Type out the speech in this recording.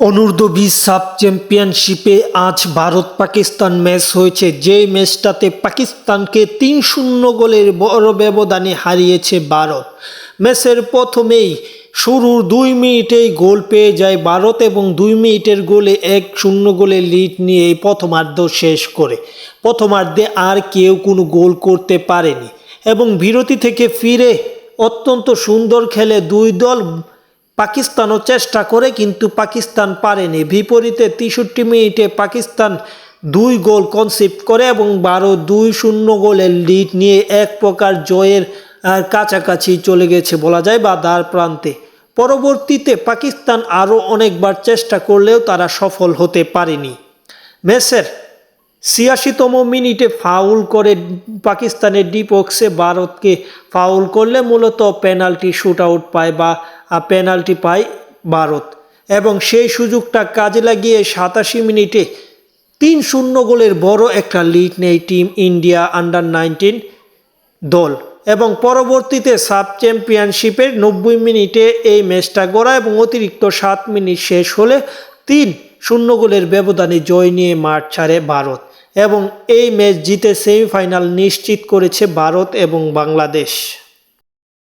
অনূর্ধ্ব-20 sub চ্যাম্পিয়নশিপে আজ Bharat Pakistan match হয়েছে, যে ম্যাচটাতে পাকিস্তানকে ৩-০ গোলের বড় ব্যবধানে হারিয়েছে ভারত। ম্যাচের প্রথমেই শুরুর ২ মিনিটেই গোল পেয়ে যায় ভারত এবং ২ মিনিটের গোলে ১-০ গোলের লিড নিয়ে প্রথমার্ধ শেষ করে। প্রথমার্ধে আর কেউ কোনো গোল করতে পারেনি এবং বিরতি থেকে ফিরে অত্যন্ত সুন্দর খেলে দুই দল। পাকিস্তানও চেষ্টা করে কিন্তু পাকিস্তান পারেনি। বিপরীতে ৬৩ মিনিটে পাকিস্তান ২ গোল কনসিড করে এবং ভারত ২-০ গোলের লিড নিয়ে এক প্রকার জয়ের কাছাকাছি চলে গেছে বলা যায় বা দ্বার প্রান্তে। পরবর্তীতে পাকিস্তান আরও অনেকবার চেষ্টা করলেও তারা সফল হতে পারেনি। ম্যাচের ৮৬তম মিনিটে ফাউল করে পাকিস্তানের ডিপক্সে ভারতকে ফাউল করলে মূলত পেনাল্টি শুট আউট পায় বা পেনাল্টি পায় ভারত এবং সেই সুযোগটা কাজে লাগিয়ে ৮৭ মিনিটে ৩-০ গোলের বড় একটা লিড নেয় টিম ইন্ডিয়া আন্ডার-19 দল এবং পরবর্তীতে সাব চ্যাম্পিয়নশিপের ৯০ মিনিটে এই ম্যাচটা গড়া এবং অতিরিক্ত ৭ মিনিট শেষ হলে ৩-০ গোলের ব্যবধানে জয় নিয়ে মাঠ ছাড়ে ভারত এবং এই ম্যাচ জিতে সেমিফাইনাল নিশ্চিত করেছে ভারত এবং বাংলাদেশ।